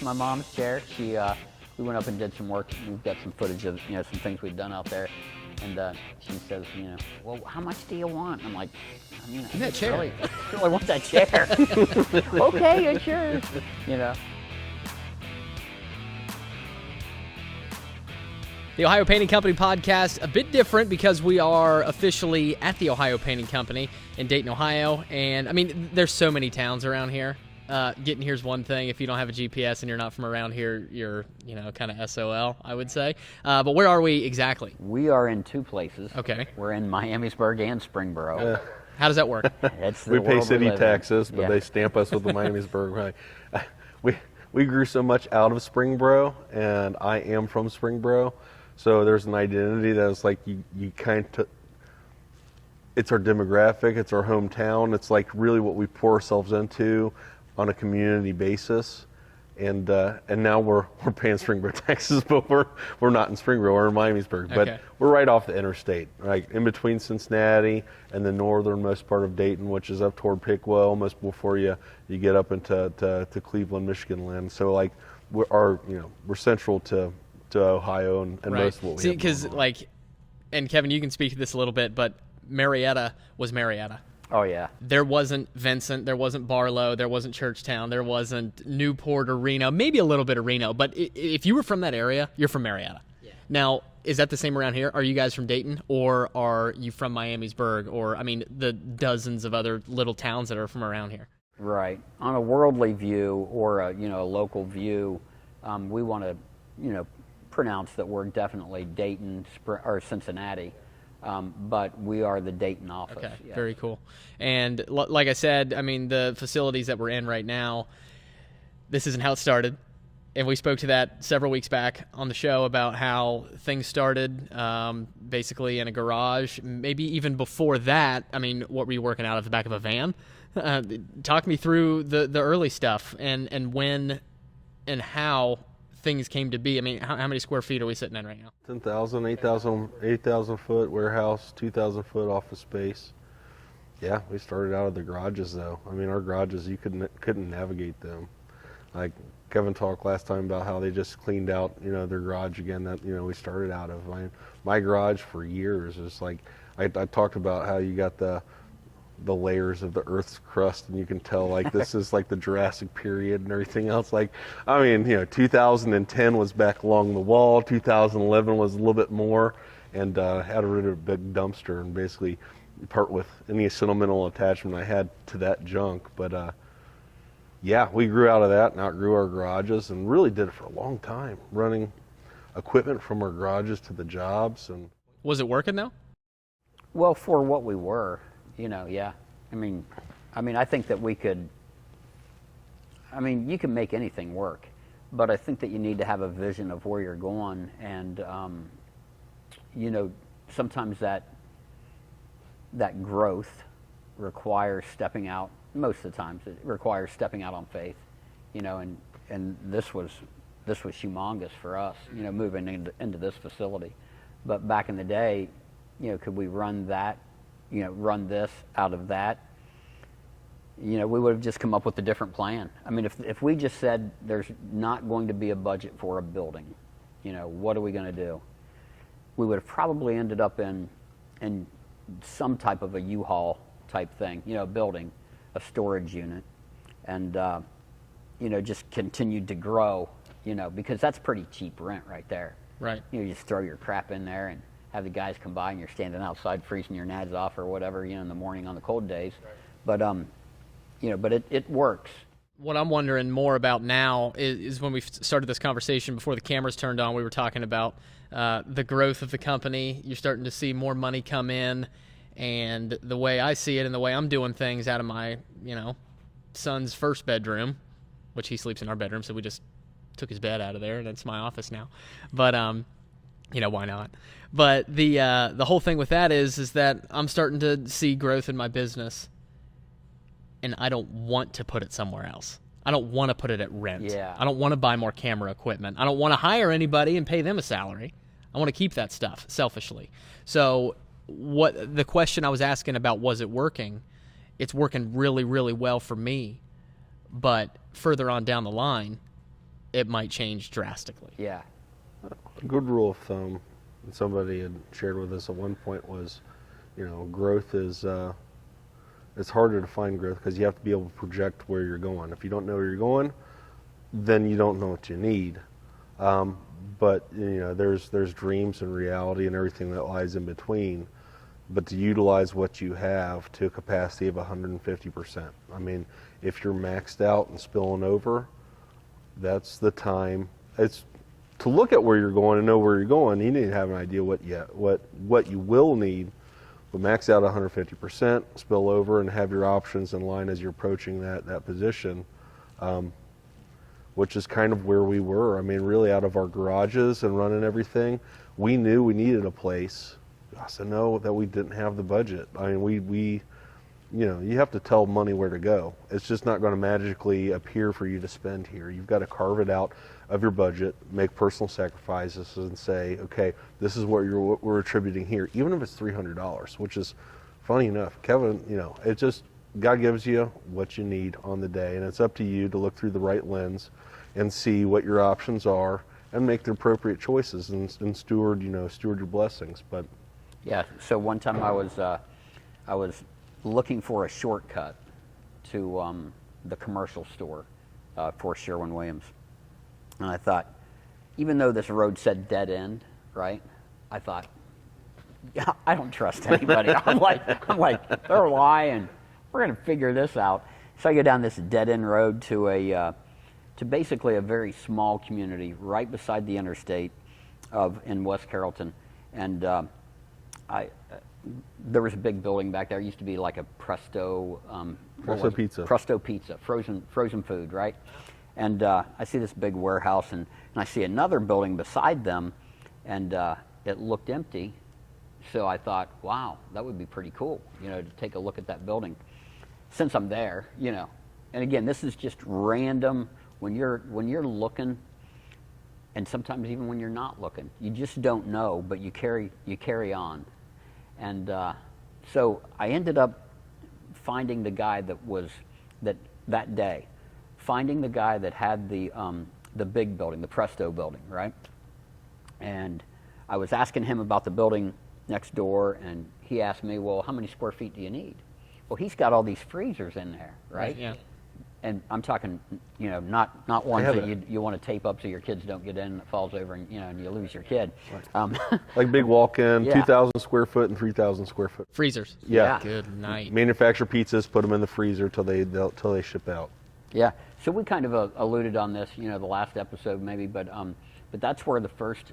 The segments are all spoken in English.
my mom's chair. We went up and did some work. We've got some footage of some things we've done out there, and she says, well, how much do you want? I'm like, that chair. I want that chair. Okay, it's yours. The Ohio Painting Company podcast, a bit different because we are officially at the Ohio Painting Company in Dayton, Ohio. And, there's so many towns around here. Getting here's one thing. If you don't have a GPS and you're not from around here, you're, kind of SOL, I would say. But where are we exactly? We are in two places. Okay. We're in Miamisburg and Springboro. How does that work? We pay city taxes, but they stamp us with the Miamisburg. We grew so much out of Springboro, and I am from Springboro. So there's an identity that's like you kind of, it's our demographic, it's our hometown, it's like really what we pour ourselves into on a community basis. And now we're paying Springboro taxes, but we're not in Springboro, we're in Miamisburg. Okay. But we're right off the interstate, right in between Cincinnati and the northernmost part of Dayton, which is up toward Piqua, almost before you get up into to Cleveland, Michigan land. So like we're central to Ohio and right. Most of what we see, have because going on. and Kevin, you can speak to this a little bit, but Marietta was Marietta. Oh yeah. There wasn't Vincent, there wasn't Barlow, there wasn't Churchtown, there wasn't Newport or Reno, maybe a little bit of Reno, but if you were from that area, you're from Marietta. Yeah. Now, is that the same around here? Are you guys from Dayton, or are you from Miamisburg, or the dozens of other little towns that are from around here? Right. On a worldly view or a local view, we want to pronounce that we're definitely Dayton or Cincinnati, but we are the Dayton office. Okay, yes. Very cool. And like I said, the facilities that we're in right now, this isn't how it started. And we spoke to that several weeks back on the show about how things started basically in a garage. Maybe even before that, what were you working out of the back of a van? Talk me through the early stuff and when and how things came to be. How many square feet are we sitting in right now? 10,000, 8,000 foot warehouse, 2,000 foot office space. Yeah, we started out of the garages though. Our garages, you couldn't navigate them. Like Kevin talked last time about how they just cleaned out, their garage again that, we started out of. My garage for years is like, I talked about how you got the layers of the Earth's crust, and you can tell like this is like the Jurassic period and everything else. 2010 was back along the wall. 2011 was a little bit more, and had a really big dumpster and basically part with any sentimental attachment I had to that junk. But yeah, we grew out of that and outgrew our garages, and really did it for a long time, running equipment from our garages to the jobs. And was it working though? Well, for what we were. Yeah. I think that we could, you can make anything work, but I think that you need to have a vision of where you're going, and, sometimes that growth requires stepping out. Most of the times it requires stepping out on faith, and this was humongous for us, moving into this facility. But back in the day, could we run that? Run this out of that, we would have just come up with a different plan. If we just said there's not going to be a budget for a building, what are we going to do? We would have probably ended up in some type of a U-Haul type thing, building a storage unit, and just continued to grow, because that's pretty cheap rent right there. Right. You just throw your crap in there and have the guys come by, and you're standing outside freezing your nads off or whatever, in the morning on the cold days. Right. But it works. What I'm wondering more about now is when we started this conversation before the cameras turned on, we were talking about the growth of the company. You're starting to see more money come in, and the way I see it and the way I'm doing things out of my, son's first bedroom, which he sleeps in our bedroom, so we just took his bed out of there, and it's my office now. But why not? But the whole thing with that is that I'm starting to see growth in my business, and I don't want to put it somewhere else. I don't want to put it at rent. Yeah. I don't want to buy more camera equipment. I don't want to hire anybody and pay them a salary. I want to keep that stuff selfishly. So what the question I was asking about, was it working? It's working really, really well for me. But further on down the line, it might change drastically. Yeah. A good rule of thumb that somebody had shared with us at one point was, growth is, it's harder to find growth because you have to be able to project where you're going. If you don't know where you're going, then you don't know what you need. But there's dreams and reality and everything that lies in between. But to utilize what you have to a capacity of 150%. I mean, if you're maxed out and spilling over, that's the time. It's to look at where you're going and know where you're going. You need to have an idea what you will need. But max out 150%, spill over, and have your options in line as you're approaching that position. Which is kind of where we were. I mean, really out of our garages and running everything, we knew we needed a place. So know that we didn't have the budget. I mean, we you have to tell money where to go. It's just not going to magically appear for you to spend here. You've got to carve it out of your budget, make personal sacrifices, and say, okay, this is what we're attributing here, even if it's $300, which is funny enough. Kevin, it just, God gives you what you need on the day, and it's up to you to look through the right lens and see what your options are and make the appropriate choices and steward your blessings. But Yeah. So one time I was looking for a shortcut to the commercial store for Sherwin-Williams, and I thought, even though this road said dead end, right? I thought, yeah, I don't trust anybody. I'm like, they're lying. We're gonna figure this out. So I go down this dead end road to basically a very small community right beside the interstate in West Carrollton, and there was a big building back there. It used to be like a Presto Pizza. Presto Pizza, frozen food, right? And I see this big warehouse, and I see another building beside them, and it looked empty. So I thought, wow, that would be pretty cool, to take a look at that building. Since I'm there, and again, this is just random. When you're looking, and sometimes even when you're not looking, you just don't know, but you carry on. And so I ended up finding the guy that day, finding the guy that had the big building, the Presto building, right? And I was asking him about the building next door, and he asked me, well, how many square feet do you need? Well, he's got all these freezers in there, right? Yeah. And I'm talking, not ones that you want to tape up so your kids don't get in and it falls over and and you lose your kid. Right. Like big walk-in, Yeah. 2,000 square foot and 3,000 square foot. Freezers. Yeah. Good night. Manufacture pizzas, put them in the freezer till they ship out. Yeah. So we kind of alluded on this, the last episode maybe, but that's where the first,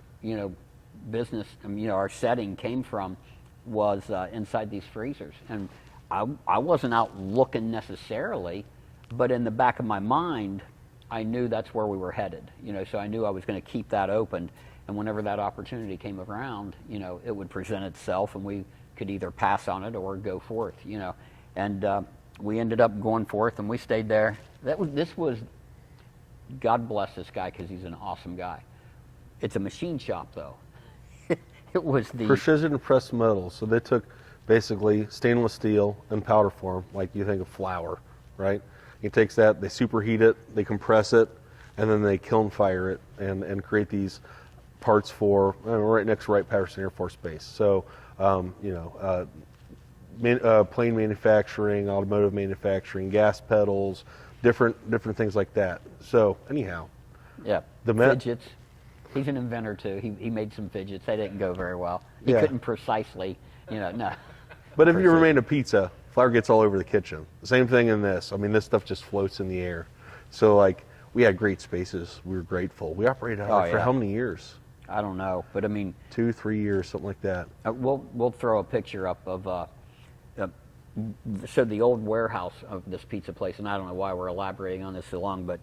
business, our setting came from, was inside these freezers, and I wasn't out looking necessarily. But in the back of my mind, I knew that's where we were headed, so I knew I was going to keep that open. And whenever that opportunity came around, it would present itself and we could either pass on it or go forth, And we ended up going forth and we stayed there. This was, God bless this guy because he's an awesome guy. It's a machine shop though. It was the precision pressed metal. So they took basically stainless steel in powder form, like you think of flour, right? He takes that, they superheat it, they compress it, and then they kiln fire it and create these parts for right next to Wright-Patterson Air Force Base. So, plane manufacturing, automotive manufacturing, gas pedals, different things like that. So, anyhow. Yeah, fidgets. He's an inventor too. He made some fidgets. They didn't go very well. He couldn't precisely, no. But if you remain a pizza, flour gets all over the kitchen. Same thing in this. I mean, this stuff just floats in the air. So, we had great spaces. We were grateful. We operated out there for how many years? I don't know, but I mean, 2-3 years, something like that. We'll throw a picture up of so the old warehouse of this pizza place, and I don't know why we're elaborating on this so long, but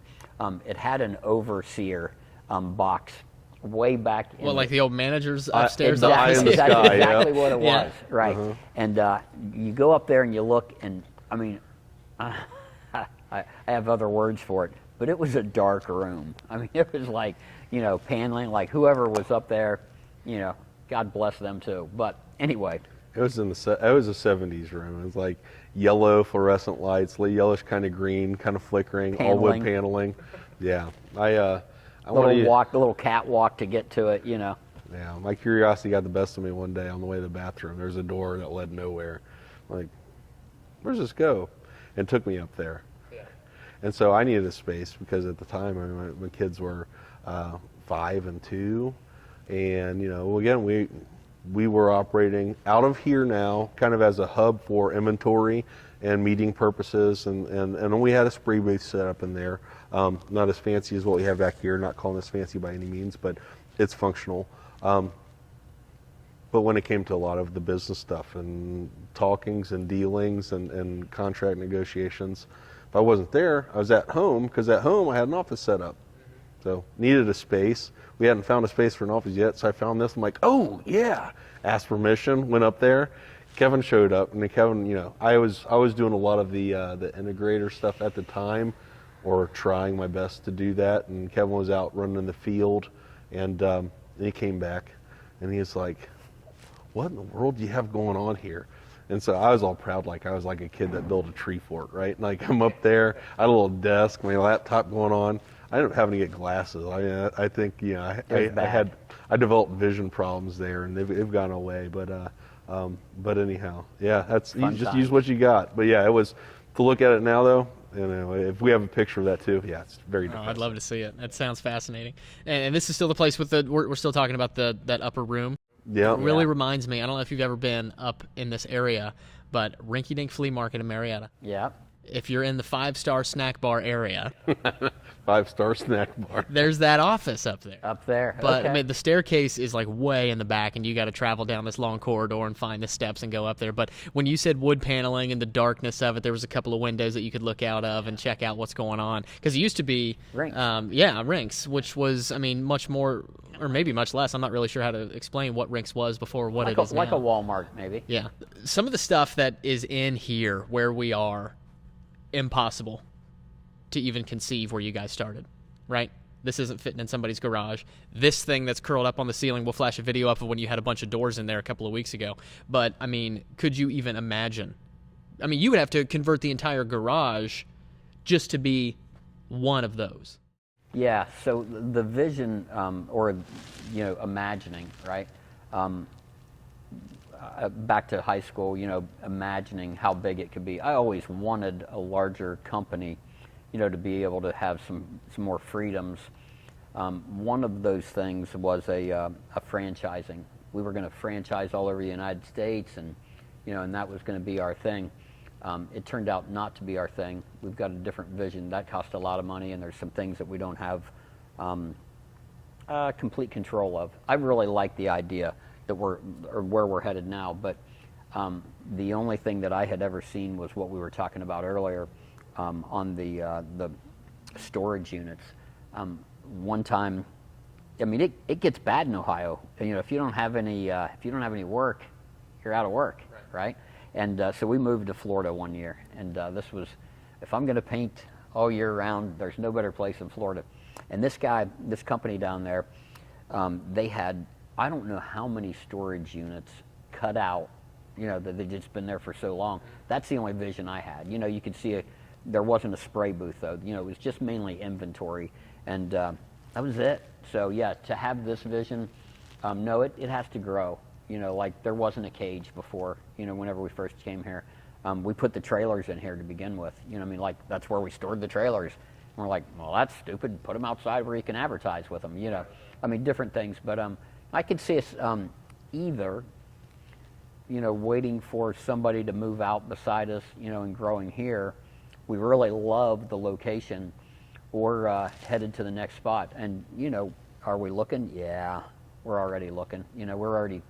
it had an overseer box way back in like the old managers upstairs? Exactly, Eye in the sky, exactly what it Yeah. was, right? And you go up there and you look, and I mean, I have other words for it, but it was a dark room. I mean, it was like, paneling, like whoever was up there, God bless them too. But anyway. It was a 70s room. It was like yellow fluorescent lights, yellowish kind of green, kind of flickering, all wood paneling. Yeah. The little catwalk to get to it, you know. Yeah, my curiosity got the best of me one day on the way to the bathroom. There's a door that led nowhere. I'm like, where's this go? And it took me up there. Yeah. And so I needed a space because at the time, I mean, my kids were 5 and 2. And, you know, again, we were operating out of here now, kind of as a hub for inventory and meeting purposes. And we had a spray booth set up in there. Not as fancy as what we have back here, not calling this fancy by any means, but it's functional. But when it came to a lot of the business stuff and talkings and dealings and contract negotiations, if I wasn't there, I was at home, because at home I had an office set up. So needed a space. We hadn't found a space for an office yet, so I found this. I'm like, oh yeah, asked permission, went up there. Kevin showed up, and Kevin, you know, I was doing a lot of the integrator stuff at the time, or trying my best to do that. And Kevin was out running in the field, and he came back, and he was like, "What in the world do you have going on here?" And so I was all proud, like I was like a kid that built a tree fort, right? And like I'm up there, I had a little desk, my laptop going on. I ended up having to get glasses. I think, you know, I developed vision problems there, and they've gone away. But anyhow, yeah, that's you just use what you got. But yeah, it was, to look at it now though, you know, if we have a picture of that too, yeah, it's very depressing. I'd love to see it. That sounds fascinating. And this is still the place with we're still talking about that upper room. Yeah. It really reminds me, I don't know if you've ever been up in this area, but Rinky Dink Flea Market in Marietta. Yeah. If you're in the 5-star snack bar area, 5-star snack bar, there's that office up there. Up there. But okay. I mean, the staircase is like way in the back, and you got to travel down this long corridor and find the steps and go up there. But when you said wood paneling and the darkness of it, there was a couple of windows that you could look out of and check out what's going on. Because it used to be Rinks. Rinks, which was, I mean, much more, or maybe much less. I'm not really sure how to explain what Rinks was before what it is like now. a Walmart, maybe. Yeah. Some of the stuff that is in here where we are, impossible to even conceive where you guys started, right? This isn't fitting in somebody's garage. This thing that's curled up on the ceiling, we'll flash a video up of when you had a bunch of doors in there a couple of weeks ago. But, I mean, could you even imagine? I mean, you would have to convert the entire garage just to be one of those. Yeah, so the vision, or, you know, imagining, right? Back to high school, you know, imagining how big it could be. I always wanted a larger company, you know, to be able to have some more freedoms. One of those things was a franchising. We were going to franchise all over the United States, and, you know, and that was going to be our thing. It turned out not to be our thing. We've got a different vision. That cost a lot of money, and there's some things that we don't have complete control of. I really like the idea that where we're headed now, but the only thing that I had ever seen was what we were talking about earlier on the storage units. One time, I mean, it gets bad in Ohio. You know, if you don't have any work, you're out of work, right? And so we moved to Florida one year, and this was, if I'm going to paint all year round, there's no better place than Florida. And this company down there, they had, I don't know how many storage units cut out, you know, that they'd just been there for so long. That's the only vision I had. You know, you could see there wasn't a spray booth though. You know, it was just mainly inventory, and that was it. So yeah, to have this vision, no, it has to grow. You know, like there wasn't a cage before, you know, whenever we first came here. We put the trailers in here to begin with. You know, I mean, like that's where we stored the trailers. And we're like, well, that's stupid. Put them outside where you can advertise with them. You know, I mean, different things. But I could see us either, you know, waiting for somebody to move out beside us, you know, and growing here. We really love the location, or headed to the next spot. And, you know, are we looking? Yeah, we're already looking. You know, we're already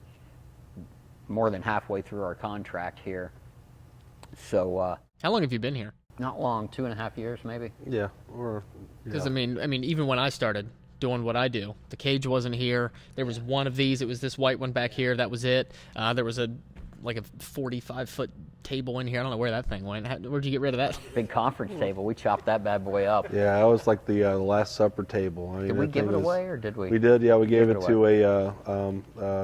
more than halfway through our contract here. So how long have you been here? Not long, 2.5 years maybe. yeah. Because I mean, even when I started doing what I do, the cage wasn't here. There was one of these. It was this white one back here. That was it. There was a 45-foot table in here. I don't know where that thing went. Where'd you get rid of that? Big conference table. We chopped that bad boy up. Yeah, that was like the Last Supper table. I mean, Did we give it away, or did we? We did, yeah. We gave it to a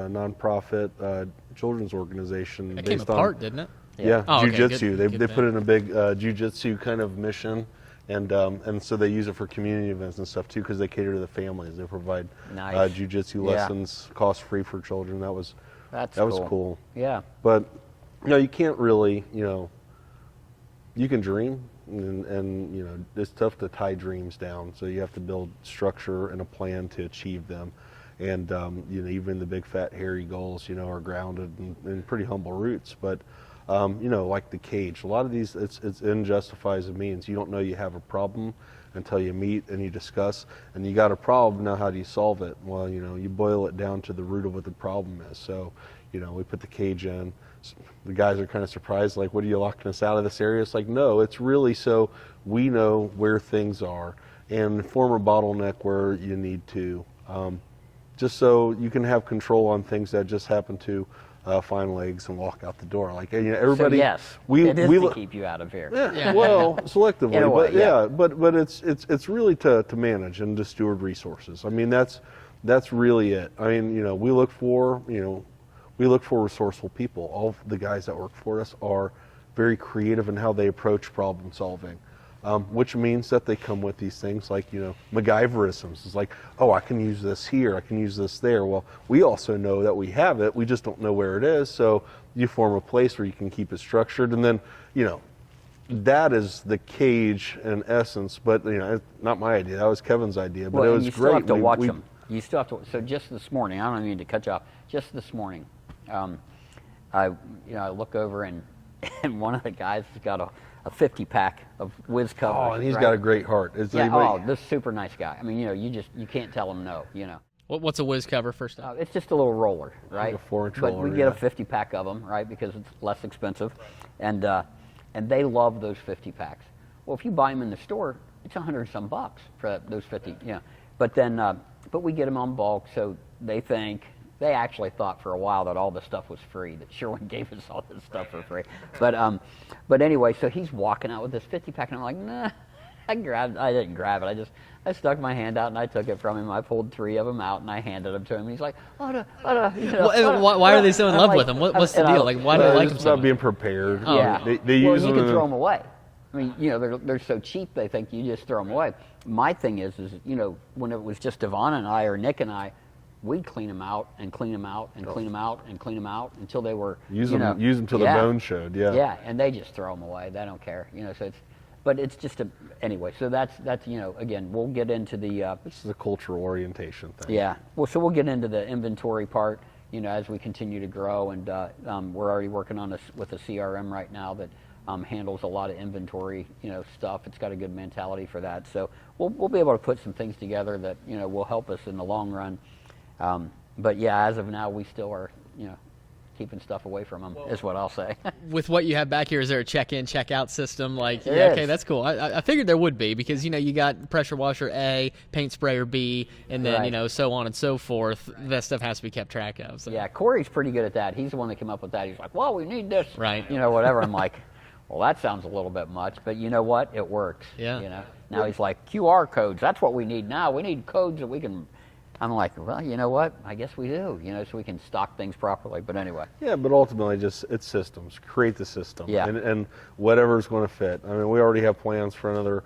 nonprofit children's organization. It came apart, didn't it? Yeah, Oh, okay, jiu-jitsu. good They put in a big jiu-jitsu kind of mission, And so they use it for community events and stuff too, because they cater to the families. They provide Nice. jiu-jitsu Yeah. lessons, cost-free for children. That was cool. Yeah. But you can't really, you can dream, and it's tough to tie dreams down. So you have to build structure and a plan to achieve them. And even the big fat hairy goals, are grounded in pretty humble roots. But like the cage, a lot of these, it's end justifies a means. You don't know you have a problem until you meet and you discuss, and you got a problem. Now, how do you solve it? Well, you boil it down to the root of what the problem is. So, we put the cage in. The guys are kind of surprised, like, what are you locking us out of this area? It's like, no, it's really so we know where things are and form a bottleneck where you need to, just so you can have control on things that just happen to find legs and walk out the door. Like, everybody. So yes, it is to keep you out of here. Yeah, well, selectively, In a way, but it's really to manage and to steward resources. I mean, that's really it. I mean, we look for resourceful people. All of the guys that work for us are very creative in how they approach problem solving, which means that they come with these things like, MacGyverisms. It's like, oh, I can use this here, I can use this there. Well, we also know that we have it, we just don't know where it is. So you form a place where you can keep it structured, and then, that is the cage in essence. But it's not my idea. That was Kevin's idea. But well, it was you great. still have to watch them. You still have to. So just this morning, I don't mean to cut you off. Just this morning, I look over and one of the guys has got a 50-pack of whiz covers. Oh, and he's right? got a great heart. This super nice guy. I mean, you can't tell him no. What's a whiz cover first off? It's just a little roller, right? Like a 4-inch but roller, we get a 50-pack of them, right, because it's less expensive, and they love those 50 packs. Well, if you buy them in the store, it's $100-some for those 50. But then, but we get them on bulk, so they actually thought for a while that all the stuff was free, that Sherwin gave us all this stuff for free. But anyway, so he's walking out with this 50-pack, and I'm like, nah. I didn't grab it. I stuck my hand out and I took it from him. I pulled 3 of them out and I handed them to him. And he's like, why are they so in love with them? What's the deal? Like, why do you like them it's so about much? being prepared. Yeah. They use you them. can throw them away. I mean, they're so cheap they think you just throw them away. My thing is when it was just Devon and I or Nick and I, we'd clean them out and clean them out and clean them out and clean them out until they were use them till the bone showed. Yeah. Yeah, and they just throw them away. They don't care. So it's. But it's just anyway. So that's again, we'll get into the. This is a cultural orientation thing. Yeah. Well, so we'll get into the inventory part. As we continue to grow, and we're already working on this with a CRM right now that handles a lot of inventory, stuff. It's got a good mentality for that. So we'll be able to put some things together that will help us in the long run. But yeah, as of now, we still are keeping stuff away from them, is what I'll say. With what you have back here, is there a check-in, check-out system? Like, There okay, is. that's cool. I figured there would be because, you got pressure washer A, paint sprayer B, and then, Right. so on and so forth. That stuff has to be kept track of. So. Yeah, Corey's pretty good at that. He's the one that came up with that. He's like, well, we need this. Right. Whatever. I'm like, well, that sounds a little bit much, but you know what? It works. Yeah. Now he's like, QR codes. That's what we need now. We need codes that we can. I'm like, well, you know what? I guess we do, so we can stock things properly. But anyway. Yeah, but ultimately, it's systems. Create the system. Yeah. And whatever's going to fit. I mean, we already have plans for another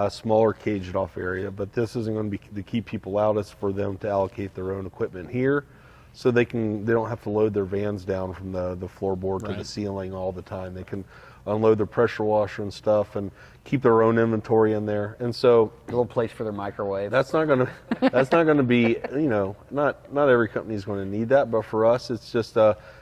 smaller caged off area, but this isn't going to be to keep people out. It's for them to allocate their own equipment here, so they don't have to load their vans down from the floorboard to the Right. ceiling all the time. They can unload their pressure washer and stuff and keep their own inventory in there. And so A little place for their microwave. that's not going to be, not every company is going to need that, but for us, it's just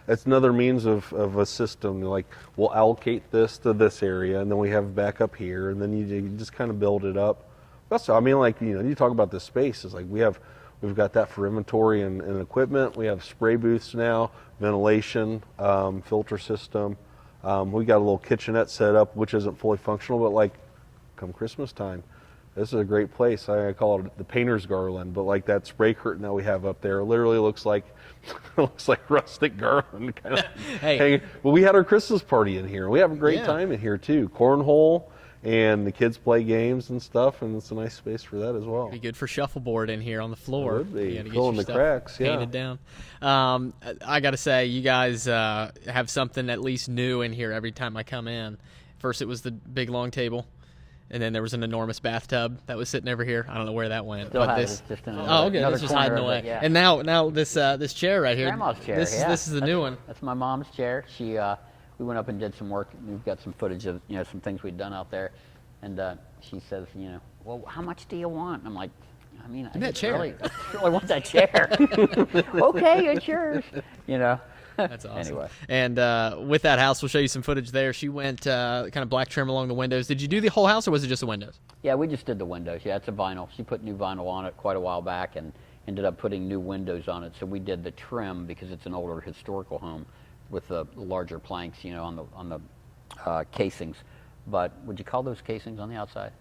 it's another means of a system. Like, we'll allocate this to this area, and then we have backup here, and then you just kind of build it up. Also, I mean, like, you talk about the space. It's like we've got that for inventory and equipment. We have spray booths now, ventilation, filter system. We got a little kitchenette set up, which isn't fully functional, but like, come Christmas time, this is a great place. I call it the painter's garland, but like that spray curtain that we have up there literally looks like rustic garland kind of Hey. hanging. But we had our Christmas party in here. We have a great Yeah. time in here too. Cornhole, and the kids play games and stuff, and it's a nice space for that as well. Be good for shuffleboard in here on the floor. It would be. To get Fill in your the stuff cracks, yeah. painted down. I got to say, you guys have something at least new in here every time I come in. First, it was the big long table. And then there was an enormous bathtub that was sitting over here. I don't know where that went. Still but have it. this, It's just in oh, okay, another that's just corner hiding of away. it, yeah. And now this chair right here. Grandma's chair. This is the new one. That's my mom's chair. We went up and did some work. We've got some footage of some things we'd done out there, and she says, well, how much do you want? And I'm like, I mean, I that chair. really want that chair. Okay, it's yours. That's awesome. Anyway. And with that house, we'll show you some footage there. She went kind of black trim along the windows. Did you do the whole house, or was it just the windows? Yeah, we just did the windows. Yeah, it's a vinyl. She put new vinyl on it quite a while back and ended up putting new windows on it. So we did the trim because it's an older historical home with the larger planks, on the casings. But would you call those casings on the outside?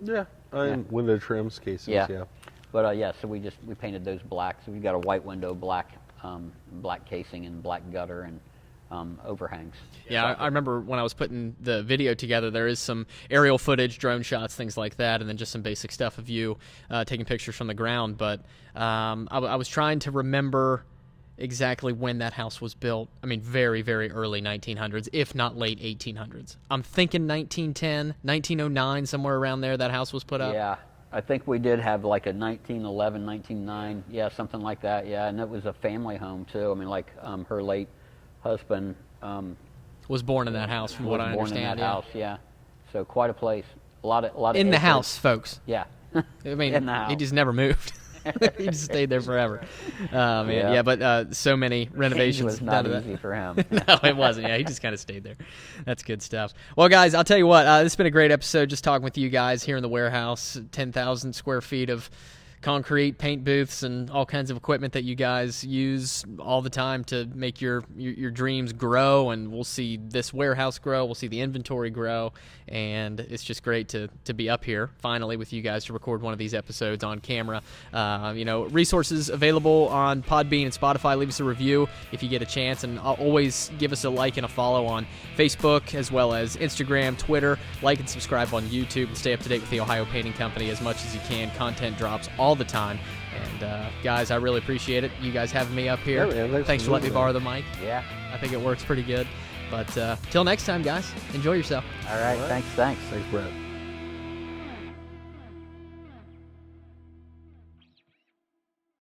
Yeah, window trims, casings, yeah. But so we painted those black. So we've got a white window, black casing, and black gutter and overhangs. Yeah, I remember when I was putting the video together, there is some aerial footage, drone shots, things like that, and then just some basic stuff of you taking pictures from the ground. But I was trying to remember exactly when that house was built. I mean, very, very early 1900s, if not late 1800s. I'm thinking 1910, 1909, somewhere around there, that house was put up. Yeah, I think we did have like a 1911, 1909, yeah, something like that, yeah, and it was a family home too. I mean, like her late husband was born in that house, from what I born understand. in that house, yeah. So quite a place, a lot of in the acreage. house, folks. Yeah. I mean, in the house. he just never moved. He just stayed there forever. Man, Yeah. but so many renovations. It was not done to easy that. for him. No, it wasn't. Yeah, he just kind of stayed there. That's good stuff. Well, guys, I'll tell you what. This has been a great episode just talking with you guys here in the warehouse. 10,000 square feet of concrete, paint booths, and all kinds of equipment that you guys use all the time to make your dreams grow. And we'll see this warehouse grow. We'll see the inventory grow. And it's just great to be up here finally with you guys to record one of these episodes on camera. Resources available on Podbean and Spotify. Leave us a review if you get a chance, and always give us a like and a follow on Facebook as well as Instagram, Twitter. Like and subscribe on YouTube, and stay up to date with the Ohio Painting Company as much as you can. Content drops all the time. And guys, I really appreciate it. You guys having me up here. Yeah, man, thanks for letting me borrow the mic. Yeah. I think it works pretty good. But till next time, guys, enjoy yourself. All right. Thanks. Thanks, Brett.